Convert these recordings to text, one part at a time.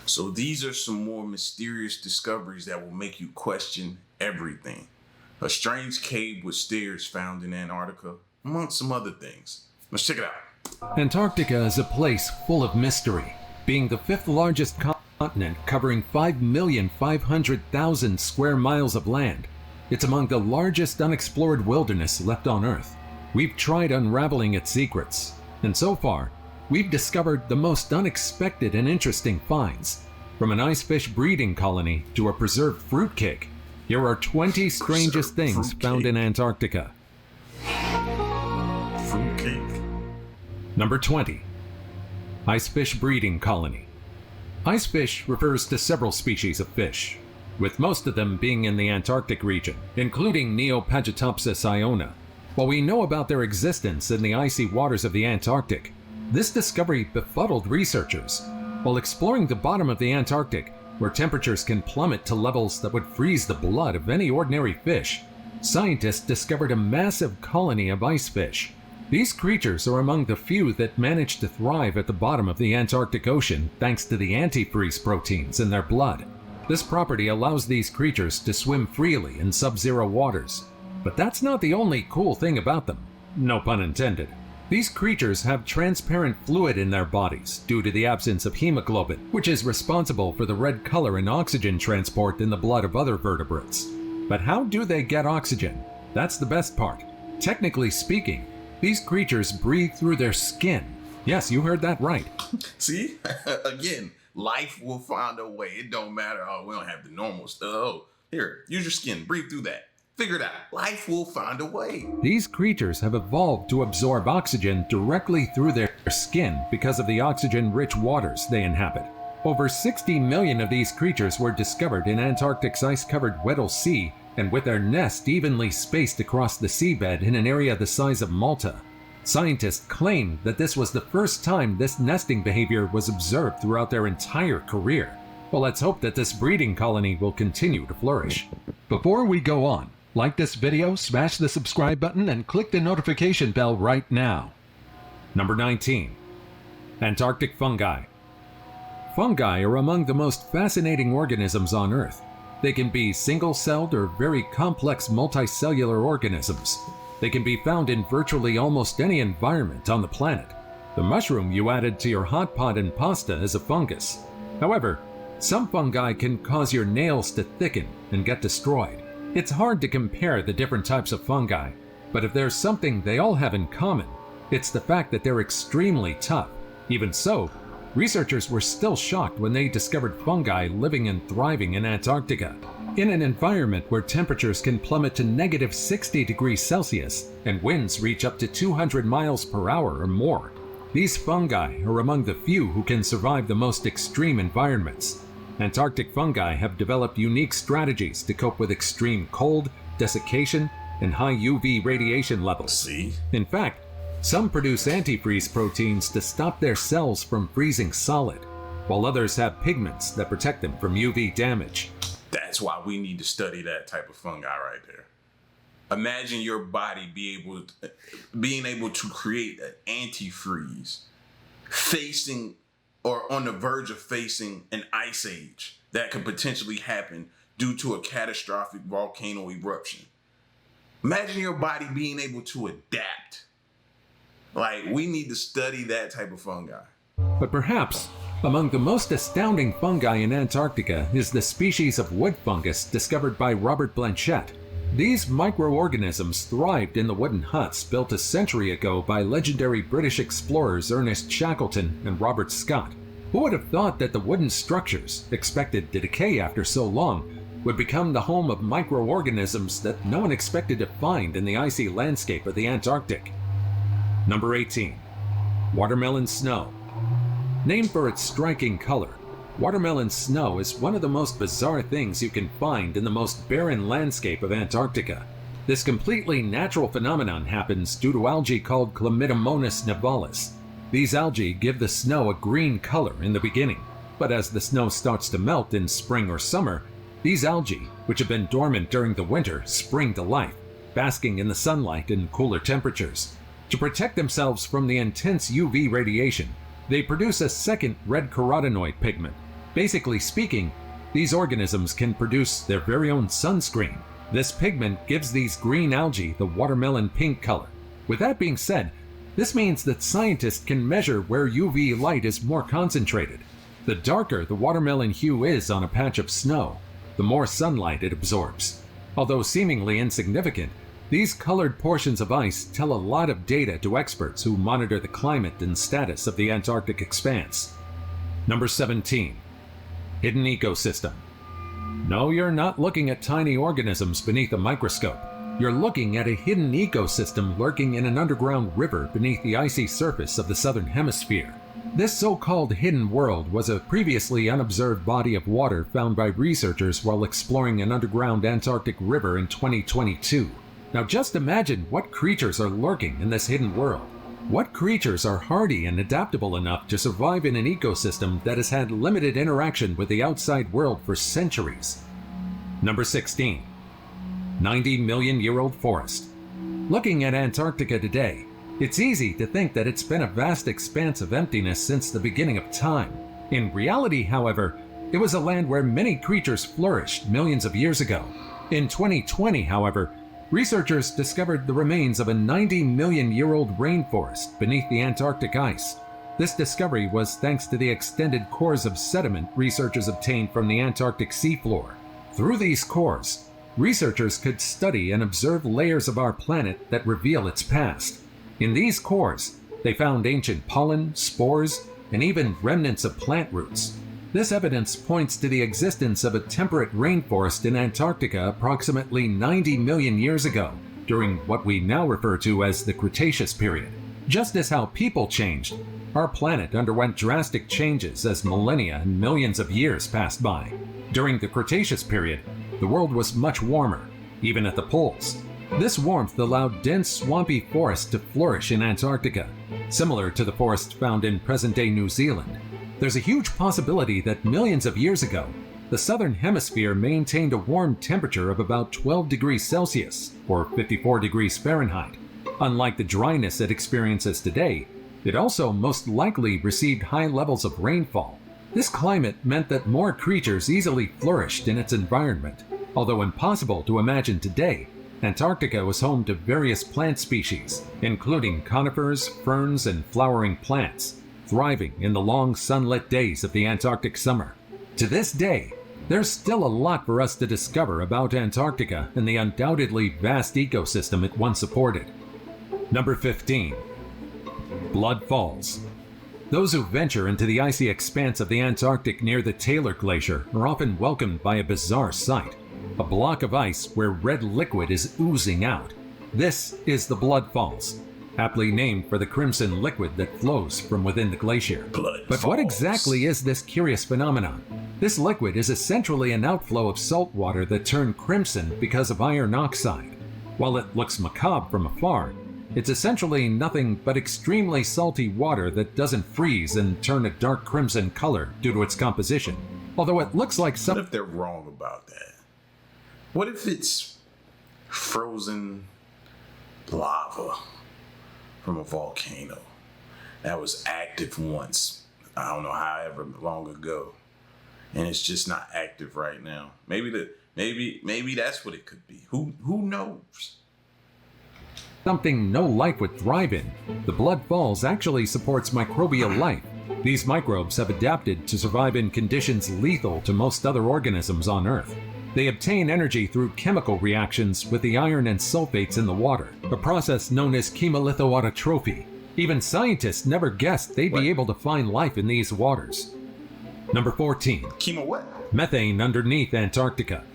So these are some more mysterious discoveries that will make you question everything. A strange cave with stairs found in Antarctica, amongst some other things. Let's check it out. Antarctica is a place full of mystery, being the fifth largest continent covering 5,500,000 square miles of land. It's among the largest unexplored wilderness left on Earth. We've tried unraveling its secrets, and so far, we've discovered the most unexpected and interesting finds. From an icefish breeding colony to a preserved fruitcake, here are 20 strangest things found in Antarctica. Fruitcake. Number 20. Icefish breeding colony. Icefish refers to several species of fish, with most of them being in the Antarctic region, including Neopagitopsis iona. While we know about their existence in the icy waters of the Antarctic, this discovery befuddled researchers. While exploring the bottom of the Antarctic, where temperatures can plummet to levels that would freeze the blood of any ordinary fish, scientists discovered a massive colony of icefish. These creatures are among the few that manage to thrive at the bottom of the Antarctic Ocean thanks to the antifreeze proteins in their blood. This property allows these creatures to swim freely in sub-zero waters. But that's not the only cool thing about them. No pun intended. These creatures have transparent fluid in their bodies due to the absence of hemoglobin, which is responsible for the red color and oxygen transport in the blood of other vertebrates. But how do they get oxygen? That's the best part. Technically speaking, these creatures breathe through their skin. Yes, you heard that right. See? Again, life will find a way. It don't matter. Oh, we don't have the normal stuff. Oh, here, use your skin. Breathe through that. Figure it out. Life will find a way. These creatures have evolved to absorb oxygen directly through their skin because of the oxygen-rich waters they inhabit. Over 60 million of these creatures were discovered in Antarctic's ice-covered Weddell Sea, and with their nest evenly spaced across the seabed in an area the size of Malta. Scientists claim that this was the first time this nesting behavior was observed throughout their entire career. Well, let's hope that this breeding colony will continue to flourish. Before we go on, like this video, smash the subscribe button, and click the notification bell right now. Number 19. Antarctic fungi. Fungi are among the most fascinating organisms on Earth. They can be single-celled or very complex multicellular organisms. They can be found in virtually almost any environment on the planet. The mushroom you added to your hot pot and pasta is a fungus. However, some fungi can cause your nails to thicken and get destroyed. It's hard to compare the different types of fungi, but if there's something they all have in common, it's the fact that they're extremely tough. Even so, researchers were still shocked when they discovered fungi living and thriving in Antarctica. In an environment where temperatures can plummet to negative 60 degrees Celsius and winds reach up to 200 miles per hour or more, these fungi are among the few who can survive the most extreme environments. Antarctic fungi have developed unique strategies to cope with extreme cold, desiccation, and high UV radiation levels. See? In fact, some produce antifreeze proteins to stop their cells from freezing solid, while others have pigments that protect them from UV damage. That's why we need to study that type of fungi right there. Imagine your body being able to create an antifreeze facing or on the verge of facing an ice age that could potentially happen due to a catastrophic volcano eruption. Imagine your body being able to adapt. Like, we need to study that type of fungi. But perhaps among the most astounding fungi in Antarctica is the species of wood fungus discovered by Robert Blanchette. These microorganisms thrived in the wooden huts built a century ago by legendary British explorers Ernest Shackleton and Robert Scott. Who would have thought that the wooden structures, expected to decay after so long, would become the home of microorganisms that no one expected to find in the icy landscape of the Antarctic? Number 18. Watermelon snow. Named for its striking color, watermelon snow is one of the most bizarre things you can find in the most barren landscape of Antarctica. This completely natural phenomenon happens due to algae called Chlamydomonas nivalis. These algae give the snow a green color in the beginning, but as the snow starts to melt in spring or summer, these algae, which have been dormant during the winter, spring to life, basking in the sunlight and cooler temperatures. To protect themselves from the intense UV radiation, they produce a second red carotenoid pigment, Basically speaking, these organisms can produce their very own sunscreen. This pigment gives these green algae the watermelon pink color. With that being said, this means that scientists can measure where UV light is more concentrated. The darker the watermelon hue is on a patch of snow, the more sunlight it absorbs. Although seemingly insignificant, these colored portions of ice tell a lot of data to experts who monitor the climate and status of the Antarctic expanse. Number 17. Hidden ecosystem. No, you're not looking at tiny organisms beneath a microscope. You're looking at a hidden ecosystem lurking in an underground river beneath the icy surface of the southern hemisphere. This so-called hidden world was a previously unobserved body of water found by researchers while exploring an underground Antarctic river in 2022. Now just imagine what creatures are lurking in this hidden world. What creatures are hardy and adaptable enough to survive in an ecosystem that has had limited interaction with the outside world for centuries? Number 16. 90-million-year-old forest. Looking at Antarctica today, it's easy to think that it's been a vast expanse of emptiness since the beginning of time. In reality, however, it was a land where many creatures flourished millions of years ago. In 2020, however, researchers discovered the remains of a 90-million-year-old rainforest beneath the Antarctic ice. This discovery was thanks to the extended cores of sediment researchers obtained from the Antarctic seafloor. Through these cores, researchers could study and observe layers of our planet that reveal its past. In these cores, they found ancient pollen, spores, and even remnants of plant roots. This evidence points to the existence of a temperate rainforest in Antarctica approximately 90 million years ago, during what we now refer to as the Cretaceous period. Just as how people changed, our planet underwent drastic changes as millennia and millions of years passed by. During the Cretaceous period, the world was much warmer, even at the poles. This warmth allowed dense swampy forests to flourish in Antarctica, similar to the forests found in present-day New Zealand. There's a huge possibility that millions of years ago, the southern hemisphere maintained a warm temperature of about 12 degrees Celsius, or 54 degrees Fahrenheit. Unlike the dryness it experiences today, it also most likely received high levels of rainfall. This climate meant that more creatures easily flourished in its environment. Although impossible to imagine today, Antarctica was home to various plant species, including conifers, ferns, and flowering plants, thriving in the long sunlit days of the Antarctic summer. To this day, there's still a lot for us to discover about Antarctica and the undoubtedly vast ecosystem it once supported. Number 15. Blood Falls. Those who venture into the icy expanse of the Antarctic near the Taylor Glacier are often welcomed by a bizarre sight. A block of ice where red liquid is oozing out. This is the Blood Falls, aptly named for the crimson liquid that flows from within the glacier. But what exactly is this curious phenomenon? This liquid is essentially an outflow of salt water that turned crimson because of iron oxide. While it looks macabre from afar, it's essentially nothing but extremely salty water that doesn't freeze and turn a dark crimson color due to its composition. Although it looks like What if they're wrong about that? What if it's frozen lava from a volcano that was active once, I don't know, however long ago, and it's just not active right now? Maybe that's what it could be. Who knows? something no life would thrive in. The Blood Falls actually supports microbial life. These microbes have adapted to survive in conditions lethal to most other organisms on Earth. They obtain energy through chemical reactions with the iron and sulfates in the water, a process known as chemolithoautotrophy. Even scientists never guessed they'd be able to find life in these waters. Number 14. Chemo what? Methane underneath Antarctica.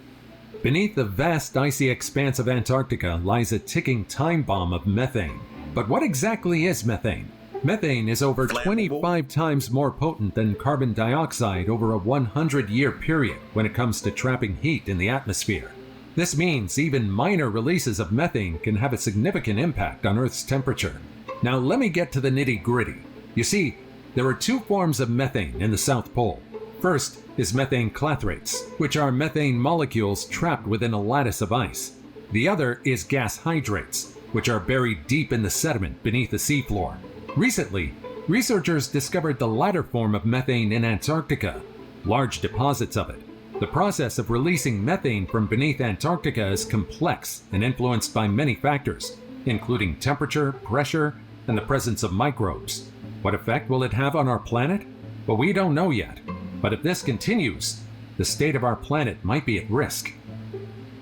Beneath the vast icy expanse of Antarctica lies a ticking time bomb of methane. But what exactly is methane? Methane is over 25 times more potent than carbon dioxide over a 100-year period when it comes to trapping heat in the atmosphere. This means even minor releases of methane can have a significant impact on Earth's temperature. Now let me get to the nitty-gritty. You see, there are two forms of methane in the South Pole. First is methane clathrates, which are methane molecules trapped within a lattice of ice. The other is gas hydrates, which are buried deep in the sediment beneath the seafloor. Recently, researchers discovered the latter form of methane in Antarctica. large deposits of it. The process of releasing methane from beneath Antarctica is complex and influenced by many factors, including temperature, pressure, and the presence of microbes. What effect will it have on our planet? Well, we don't know yet. But if this continues, the state of our planet might be at risk.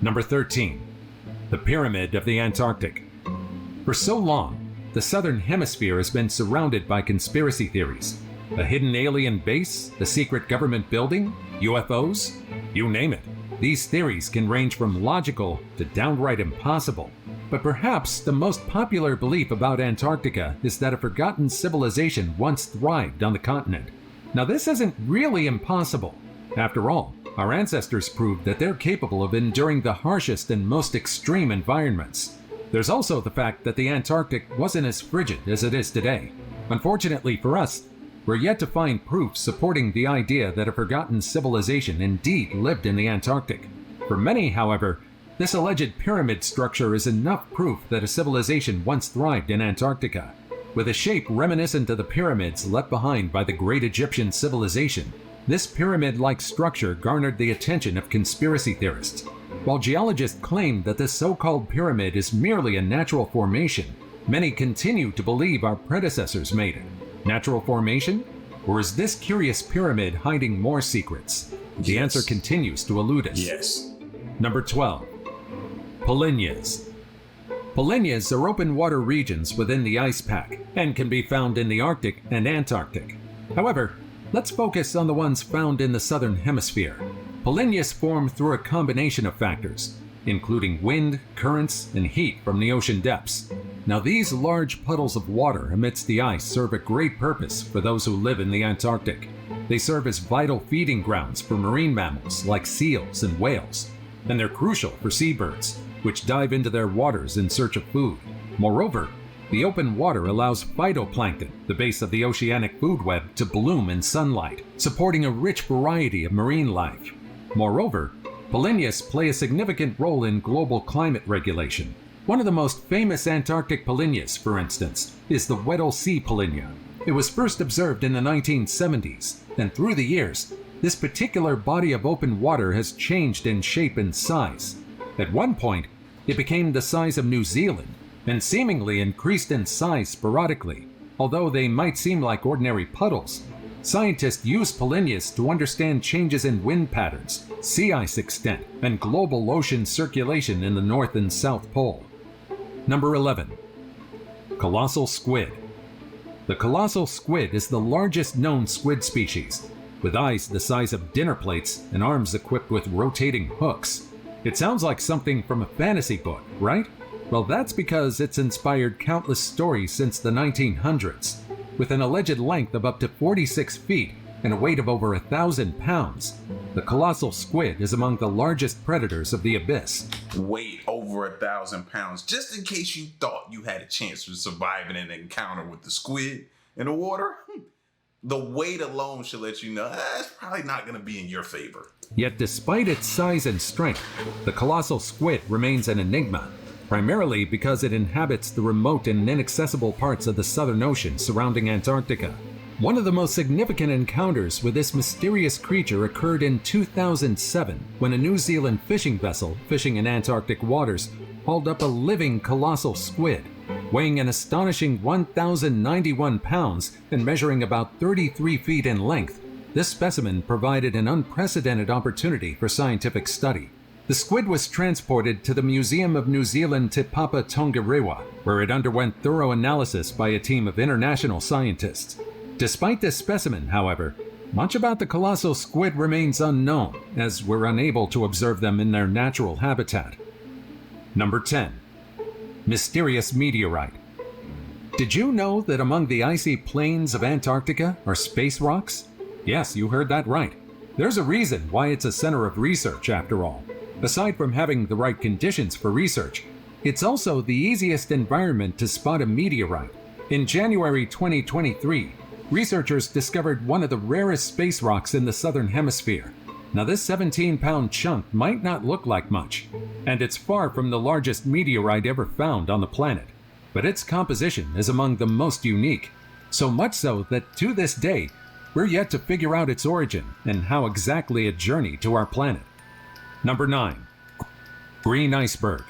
Number 13. The Pyramid of the Antarctic. For so long, the southern hemisphere has been surrounded by conspiracy theories. A hidden alien base, a secret government building, UFOs, you name it. These theories can range from logical to downright impossible. But perhaps the most popular belief about Antarctica is that a forgotten civilization once thrived on the continent. Now, this isn't really impossible. After all, our ancestors proved that they're capable of enduring the harshest and most extreme environments. There's also the fact that the Antarctic wasn't as frigid as it is today. Unfortunately for us, we're yet to find proof supporting the idea that a forgotten civilization indeed lived in the Antarctic. For many, however, this alleged pyramid structure is enough proof that a civilization once thrived in Antarctica. With a shape reminiscent of the pyramids left behind by the great Egyptian civilization, this pyramid-like structure garnered the attention of conspiracy theorists. While geologists claim that this so-called pyramid is merely a natural formation, many continue to believe our predecessors made it. Natural formation? Or is this curious pyramid hiding more secrets? The answer continues to elude us. Yes. Number 12. Polynyas. Polynyas are open water regions within the ice pack and can be found in the Arctic and Antarctic. However, let's focus on the ones found in the southern hemisphere. Polynyas form through a combination of factors, including wind, currents, and heat from the ocean depths. Now, these large puddles of water amidst the ice serve a great purpose for those who live in the Antarctic. They serve as vital feeding grounds for marine mammals like seals and whales, and they're crucial for seabirds, which dive into their waters in search of food. Moreover, the open water allows phytoplankton, the base of the oceanic food web, to bloom in sunlight, supporting a rich variety of marine life. Moreover, polynyas play a significant role in global climate regulation. One of the most famous Antarctic polynyas, for instance, is the Weddell Sea polynya. It was first observed in the 1970s, and through the years, this particular body of open water has changed in shape and size. At one point, it became the size of New Zealand, and seemingly increased in size sporadically. Although they might seem like ordinary puddles, scientists use polynyas to understand changes in wind patterns, sea ice extent, and global ocean circulation in the North and South Pole. Number 11. Colossal squid. The colossal squid is the largest known squid species, with eyes the size of dinner plates and arms equipped with rotating hooks. It sounds like something from a fantasy book, right? Well, that's because it's inspired countless stories since the 1900s. With an alleged length of up to 46 feet and a weight of over 1,000 pounds, the colossal squid is among the largest predators of the abyss. Weight over 1,000 pounds. Just in case you thought you had a chance of surviving an encounter with the squid in the water, the weight alone should let you know it's probably not going to be in your favor. Yet despite its size and strength, the colossal squid remains an enigma, primarily because it inhabits the remote and inaccessible parts of the Southern Ocean surrounding Antarctica. One of the most significant encounters with this mysterious creature occurred in 2007 when a New Zealand fishing vessel fishing in Antarctic waters hauled up a living colossal squid, weighing an astonishing 1,091 pounds and measuring about 33 feet in length. This specimen provided an unprecedented opportunity for scientific study. The squid was transported to the Museum of New Zealand Te Papa Tongarewa, where it underwent thorough analysis by a team of international scientists. Despite this specimen, however, much about the colossal squid remains unknown, as we're unable to observe them in their natural habitat. Number 10. Mysterious meteorite. Did you know that among the icy plains of Antarctica are space rocks? Yes, you heard that right. There's a reason why it's a center of research, after all. Aside from having the right conditions for research, it's also the easiest environment to spot a meteorite. In January 2023, researchers discovered one of the rarest space rocks in the southern hemisphere. Now, this 17-pound chunk might not look like much, and it's far from the largest meteorite ever found on the planet, but its composition is among the most unique, so much so that to this day, we're yet to figure out its origin and how exactly it journeyed to our planet. Number 9. Green iceberg.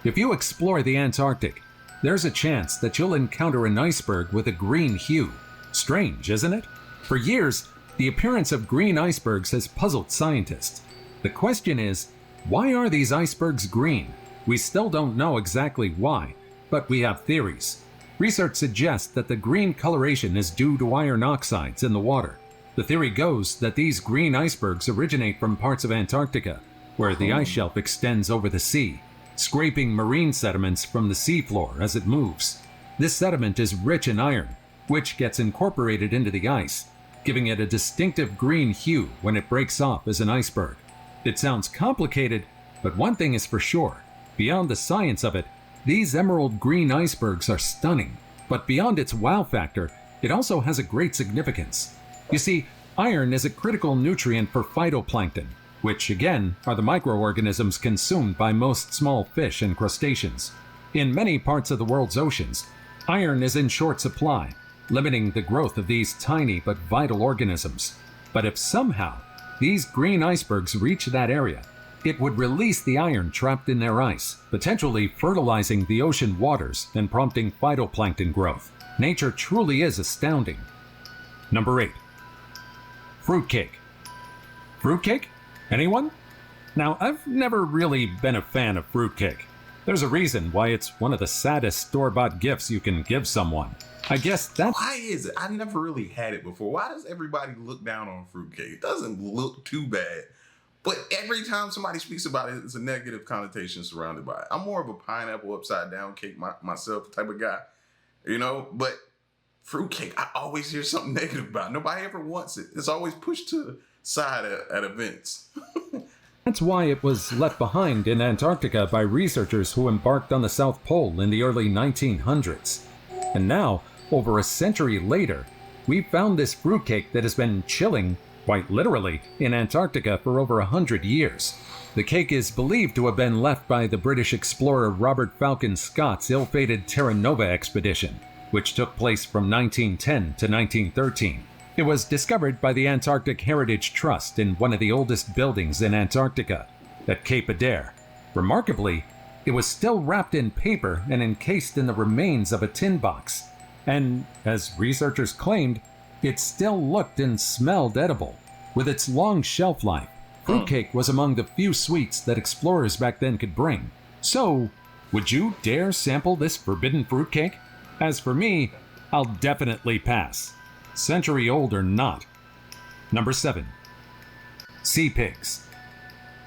If you explore the Antarctic, there's a chance that you'll encounter an iceberg with a green hue. Strange, isn't it? For years, the appearance of green icebergs has puzzled scientists. The question is, why are these icebergs green? We still don't know exactly why, but we have theories. Research suggests that the green coloration is due to iron oxides in the water. The theory goes that these green icebergs originate from parts of Antarctica, where the ice shelf extends over the sea, scraping marine sediments from the seafloor as it moves. This sediment is rich in iron, which gets incorporated into the ice, giving it a distinctive green hue when it breaks off as an iceberg. It sounds complicated, but one thing is for sure. Beyond the science of it, these emerald green icebergs are stunning. But beyond its wow factor, it also has a great significance. You see, iron is a critical nutrient for phytoplankton, which again are the microorganisms consumed by most small fish and crustaceans. In many parts of the world's oceans, iron is in short supply, limiting the growth of these tiny but vital organisms. But if somehow these green icebergs reach that area, it would release the iron trapped in their ice, potentially fertilizing the ocean waters and prompting phytoplankton growth. Nature truly is astounding. Number 8. Fruitcake. Fruitcake? Anyone? Now, I've never really been a fan of fruitcake. There's a reason why it's one of the saddest store-bought gifts you can give someone. I guess that's... Why is it? I never really had it before. Why does everybody look down on fruitcake? It doesn't look too bad. But every time somebody speaks about it, it's a negative connotation surrounded by it. I'm more of a pineapple upside down cake myself type of guy, you know? But fruitcake, I always hear something negative about it. Nobody ever wants it. It's always pushed to the side at events. That's why it was left behind in Antarctica by researchers who embarked on the South Pole in the early 1900s. And now, over a century later, we've found this fruitcake that has been chilling, quite literally, in Antarctica for over 100 years. The cake is believed to have been left by the British explorer Robert Falcon Scott's ill-fated Terra Nova expedition, which took place from 1910 to 1913. It was discovered by the Antarctic Heritage Trust in one of the oldest buildings in Antarctica, at Cape Adare. Remarkably, it was still wrapped in paper and encased in the remains of a tin box. And, as researchers claimed, it still looked and smelled edible. With its long shelf life, fruitcake was among the few sweets that explorers back then could bring. So, would you dare sample this forbidden fruitcake? As for me, I'll definitely pass. Century old or not. Number 7. Sea pigs.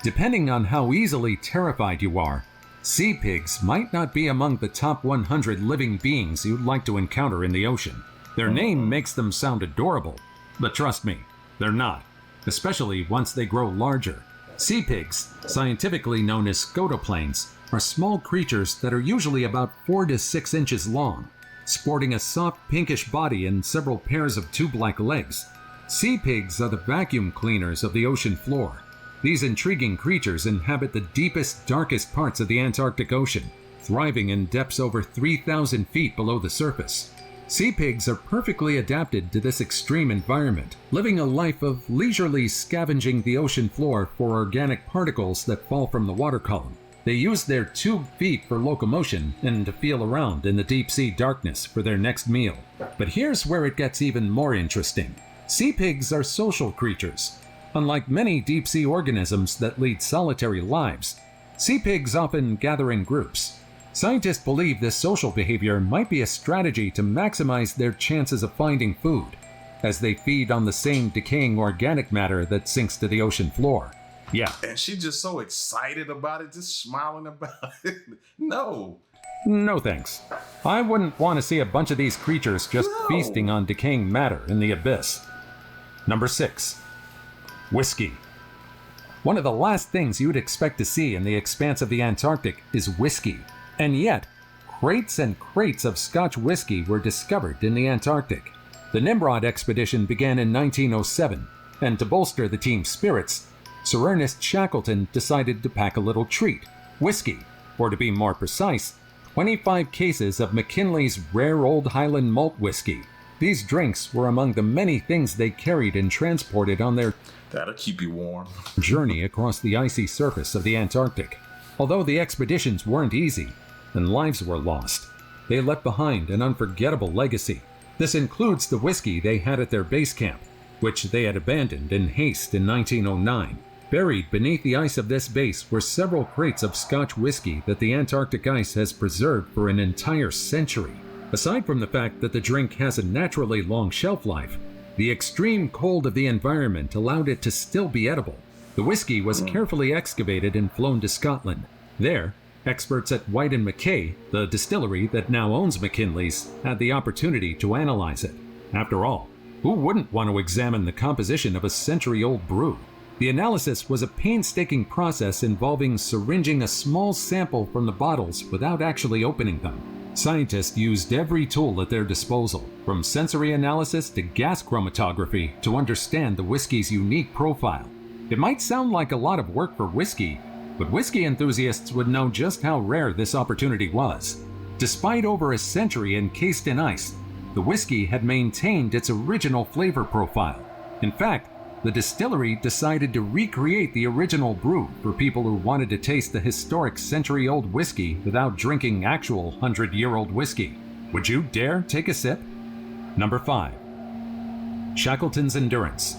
Depending on how easily terrified you are, sea pigs might not be among the top 100 living beings you'd like to encounter in the ocean. Their name makes them sound adorable, but trust me, they're not, especially once they grow larger. Sea pigs, scientifically known as scotoplanes, are small creatures that are usually about 4 to 6 inches long, sporting a soft pinkish body and several pairs of tube-like legs. Sea pigs are the vacuum cleaners of the ocean floor. These intriguing creatures inhabit the deepest, darkest parts of the Antarctic Ocean, thriving in depths over 3,000 feet below the surface. Sea pigs are perfectly adapted to this extreme environment, living a life of leisurely scavenging the ocean floor for organic particles that fall from the water column. They use their tube feet for locomotion and to feel around in the deep sea darkness for their next meal. But here's where it gets even more interesting. Sea pigs are social creatures. Unlike many deep sea organisms that lead solitary lives, sea pigs often gather in groups. Scientists believe this social behavior might be a strategy to maximize their chances of finding food, as they feed on the same decaying organic matter that sinks to the ocean floor. Yeah. And she's just so excited about it, just smiling about it. No. No thanks. I wouldn't want to see a bunch of these creatures just feasting on decaying matter in the abyss. Number 6. Whiskey. One of the last things you'd expect to see in the expanse of the Antarctic is whiskey. And yet, crates and crates of Scotch whiskey were discovered in the Antarctic. The Nimrod expedition began in 1907, and to bolster the team's spirits, Sir Ernest Shackleton decided to pack a little treat, whiskey, or to be more precise, 25 cases of McKinley's rare Old Highland malt whiskey. These drinks were among the many things they carried and transported on their That'll keep you warm. journey across the icy surface of the Antarctic. Although the expeditions weren't easy and lives were lost, they left behind an unforgettable legacy. This includes the whiskey they had at their base camp, which they had abandoned in haste in 1909. Buried beneath the ice of this base were several crates of Scotch whiskey that the Antarctic ice has preserved for an entire century. Aside from the fact that the drink has a naturally long shelf life, the extreme cold of the environment allowed it to still be edible. The whiskey was carefully excavated and flown to Scotland. There, experts at White & Mackay, the distillery that now owns McKinley's, had the opportunity to analyze it. After all, who wouldn't want to examine the composition of a century-old brew? The analysis was a painstaking process involving syringing a small sample from the bottles without actually opening them. Scientists used every tool at their disposal, from sensory analysis to gas chromatography, to understand the whiskey's unique profile. It might sound like a lot of work for whiskey, but whiskey enthusiasts would know just how rare this opportunity was. Despite over a century encased in ice, the whiskey had maintained its original flavor profile. In fact, the distillery decided to recreate the original brew for people who wanted to taste the historic century-old whiskey without drinking actual 100-year-old whiskey. Would you dare take a sip? Number 5. Shackleton's Endurance.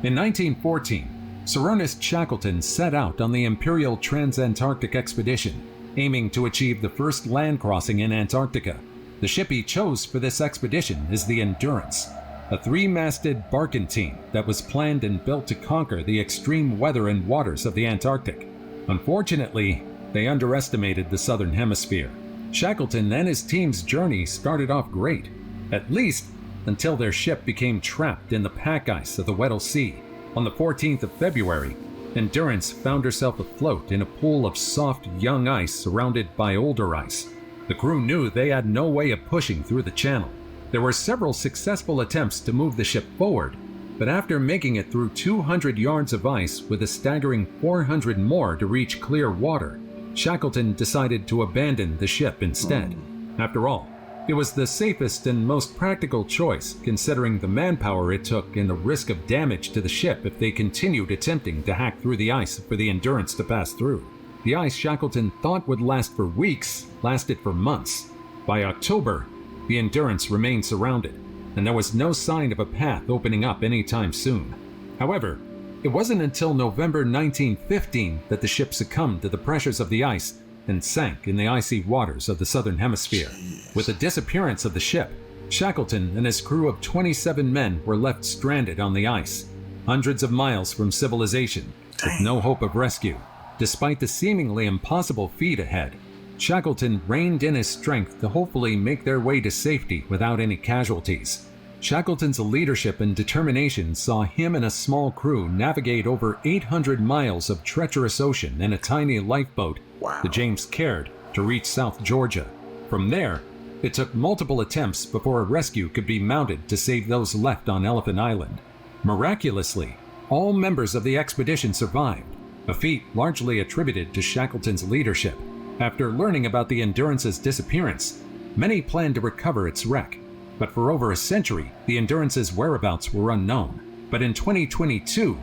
In 1914, Sir Ernest Shackleton set out on the Imperial Transantarctic Expedition, aiming to achieve the first land crossing in Antarctica. The ship he chose for this expedition is the Endurance, a 3-masted barkentine that was planned and built to conquer the extreme weather and waters of the Antarctic. Unfortunately, they underestimated the southern hemisphere. Shackleton and his team's journey started off great, at least until their ship became trapped in the pack ice of the Weddell Sea. On the 14th of February, Endurance found herself afloat in a pool of soft, young ice surrounded by older ice. The crew knew they had no way of pushing through the channel. There were several successful attempts to move the ship forward, but after making it through 200 yards of ice with a staggering 400 more to reach clear water, Shackleton decided to abandon the ship instead. After all, it was the safest and most practical choice, considering the manpower it took and the risk of damage to the ship if they continued attempting to hack through the ice for the Endurance to pass through. The ice Shackleton thought would last for weeks lasted for months. By October, the Endurance remained surrounded, and there was no sign of a path opening up anytime soon. However, it wasn't until November 1915 that the ship succumbed to the pressures of the ice and sank in the icy waters of the southern hemisphere. With the disappearance of the ship, Shackleton and his crew of 27 men were left stranded on the ice, hundreds of miles from civilization, with no hope of rescue. Despite the seemingly impossible feat ahead, Shackleton reined in his strength to hopefully make their way to safety without any casualties. Shackleton's leadership and determination saw him and a small crew navigate over 800 miles of treacherous ocean in a tiny lifeboat, the James Caird, to reach South Georgia. From there, it took multiple attempts before a rescue could be mounted to save those left on Elephant Island. Miraculously, all members of the expedition survived, a feat largely attributed to Shackleton's leadership. After learning about the Endurance's disappearance, many planned to recover its wreck, but for over a century, the Endurance's whereabouts were unknown. But in 2022,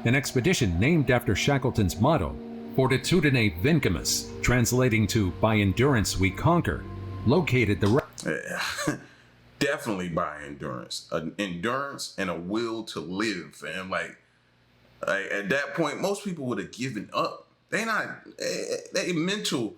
an expedition named after Shackleton's motto, Fortitudine Vincemus, translating to "By endurance we conquer," located the Definitely by endurance. An endurance and a will to live, fam. Like at that point, most people would have given up. They mental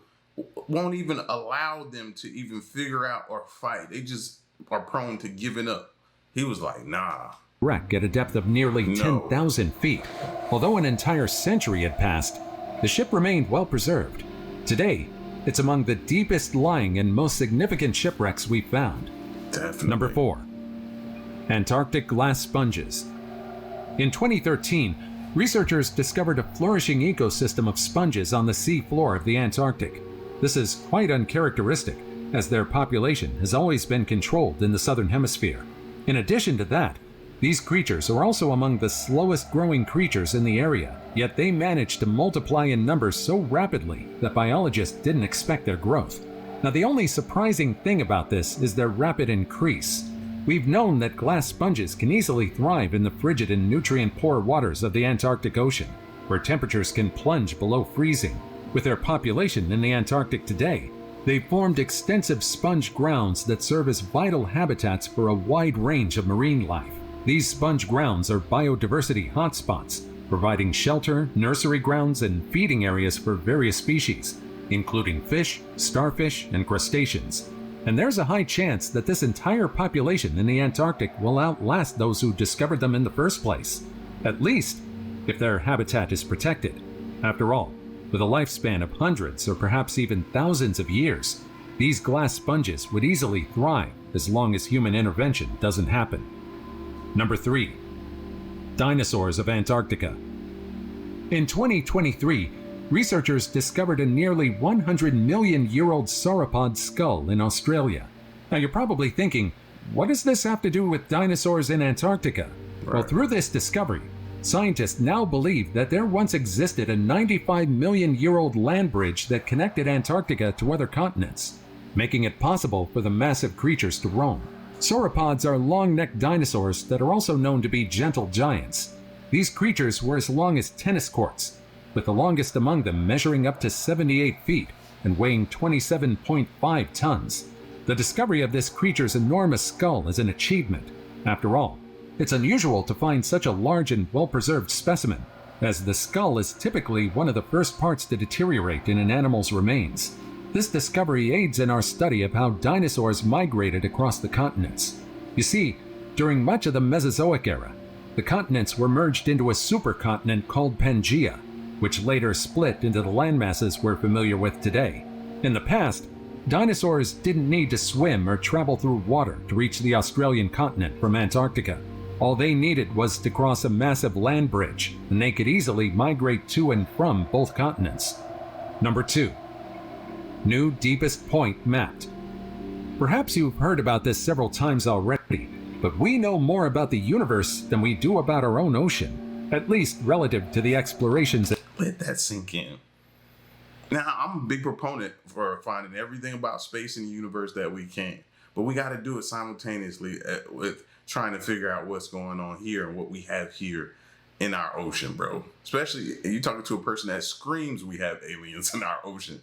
won't even allow them to even figure out or fight. They just are prone to giving up. He was like, nah. Wreck at a depth of nearly 10,000 feet. Although an entire century had passed, the ship remained well preserved. Today, it's among the deepest lying and most significant shipwrecks we've found. Definitely. Number 4. Antarctic glass sponges. In 2013, researchers discovered a flourishing ecosystem of sponges on the sea floor of the Antarctic. This is quite uncharacteristic, as their population has always been controlled in the southern hemisphere. In addition to that, these creatures are also among the slowest growing creatures in the area, yet they manage to multiply in numbers so rapidly that biologists didn't expect their growth. Now, the only surprising thing about this is their rapid increase. We've known that glass sponges can easily thrive in the frigid and nutrient-poor waters of the Antarctic Ocean, where temperatures can plunge below freezing. With their population in the Antarctic today, they've formed extensive sponge grounds that serve as vital habitats for a wide range of marine life. These sponge grounds are biodiversity hotspots, providing shelter, nursery grounds, and feeding areas for various species, including fish, starfish, and crustaceans. And there's a high chance that this entire population in the Antarctic will outlast those who discovered them in the first place, at least if their habitat is protected. After all, with a lifespan of hundreds or perhaps even thousands of years, these glass sponges would easily thrive as long as human intervention doesn't happen. Number 3. Dinosaurs of Antarctica. In 2023, researchers discovered a nearly 100-million-year-old sauropod skull in Australia. Now you're probably thinking, what does this have to do with dinosaurs in Antarctica? Right. Well, through this discovery, scientists now believe that there once existed a 95-million-year-old land bridge that connected Antarctica to other continents, making it possible for the massive creatures to roam. Sauropods are long-necked dinosaurs that are also known to be gentle giants. These creatures were as long as tennis courts, with the longest among them measuring up to 78 feet and weighing 27.5 tons. The discovery of this creature's enormous skull is an achievement. After all, it's unusual to find such a large and well-preserved specimen, as the skull is typically one of the first parts to deteriorate in an animal's remains. This discovery aids in our study of how dinosaurs migrated across the continents. You see, during much of the Mesozoic era, the continents were merged into a supercontinent called Pangaea, which later split into the landmasses we're familiar with today. In the past, dinosaurs didn't need to swim or travel through water to reach the Australian continent from Antarctica. All they needed was to cross a massive land bridge, and they could easily migrate to and from both continents. Number 2. New deepest point mapped. Perhaps you've heard about this several times already, but we know more about the universe than we do about our own ocean, at least relative to the explorations. Let that sink in. Now, I'm a big proponent for finding everything about space and the universe that we can, but we got to do it simultaneously with trying to figure out what's going on here and what we have here in our ocean, bro. Especially, you're talking to a person that screams we have aliens in our ocean.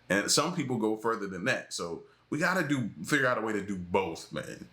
And some people go further than that. So we got to figure out a way to do both, man.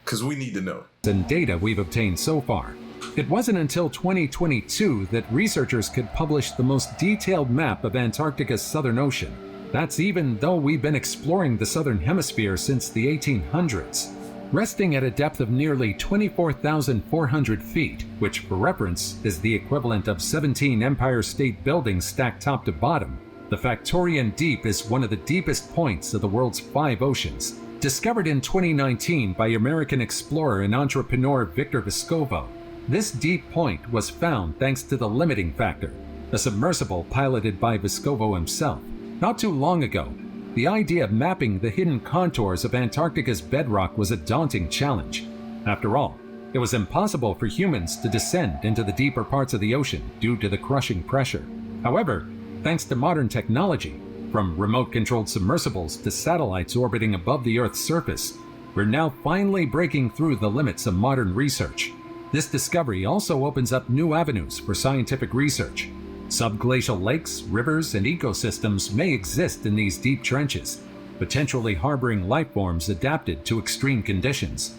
Because we need to know. And data we've obtained so far. It wasn't until 2022 that researchers could publish the most detailed map of Antarctica's southern ocean. That's even though we've been exploring the southern hemisphere since the 1800s. Resting at a depth of nearly 24,400 feet, which for reference is the equivalent of 17 Empire State Buildings stacked top to bottom, the Factorian Deep is one of the deepest points of the world's 5 oceans. Discovered in 2019 by American explorer and entrepreneur Victor Vescovo, this deep point was found thanks to the limiting factor, a submersible piloted by Vescovo himself. Not too long ago, the idea of mapping the hidden contours of Antarctica's bedrock was a daunting challenge. After all, it was impossible for humans to descend into the deeper parts of the ocean due to the crushing pressure. However, thanks to modern technology, from remote-controlled submersibles to satellites orbiting above the Earth's surface, we're now finally breaking through the limits of modern research. This discovery also opens up new avenues for scientific research. Subglacial lakes, rivers, and ecosystems may exist in these deep trenches, potentially harboring life forms adapted to extreme conditions.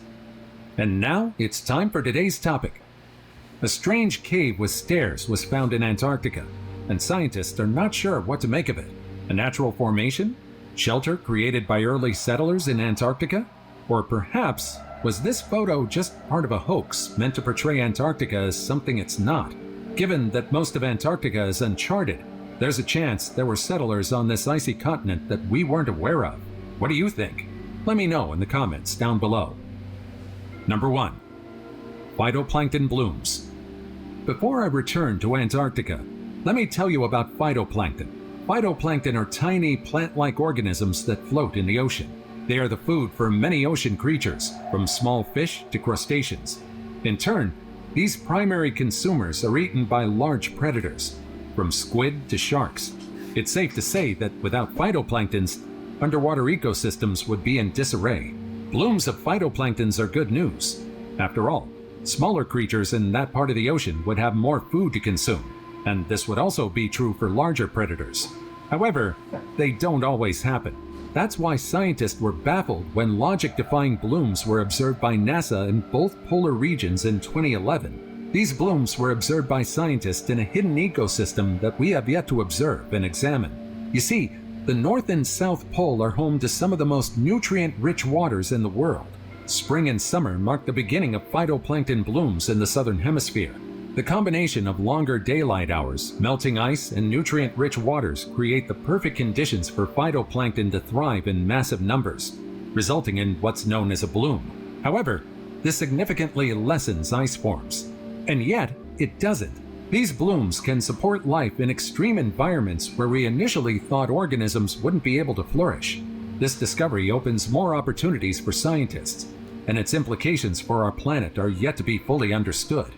And now it's time for today's topic. A strange cave with stairs was found in Antarctica, and scientists are not sure what to make of it. A natural formation? Shelter created by early settlers in Antarctica? Or perhaps, was this photo just part of a hoax meant to portray Antarctica as something it's not? Given that most of Antarctica is uncharted, there's a chance there were settlers on this icy continent that we weren't aware of. What do you think? Let me know in the comments down below. Number 1. Phytoplankton blooms. Before I return to Antarctica, let me tell you about phytoplankton. Phytoplankton are tiny plant-like organisms that float in the ocean. They are the food for many ocean creatures, from small fish to crustaceans. In turn, these primary consumers are eaten by large predators, from squid to sharks. It's safe to say that without phytoplanktons, underwater ecosystems would be in disarray. Blooms of phytoplanktons are good news. After all, smaller creatures in that part of the ocean would have more food to consume, and this would also be true for larger predators. However, they don't always happen. That's why scientists were baffled when logic-defying blooms were observed by NASA in both polar regions in 2011. These blooms were observed by scientists in a hidden ecosystem that we have yet to observe and examine. You see, the North and South Pole are home to some of the most nutrient-rich waters in the world. Spring and summer mark the beginning of phytoplankton blooms in the Southern Hemisphere. The combination of longer daylight hours, melting ice, and nutrient-rich waters create the perfect conditions for phytoplankton to thrive in massive numbers, resulting in what's known as a bloom. However, this significantly lessens ice forms. And yet, it doesn't. These blooms can support life in extreme environments where we initially thought organisms wouldn't be able to flourish. This discovery opens more opportunities for scientists, and its implications for our planet are yet to be fully understood.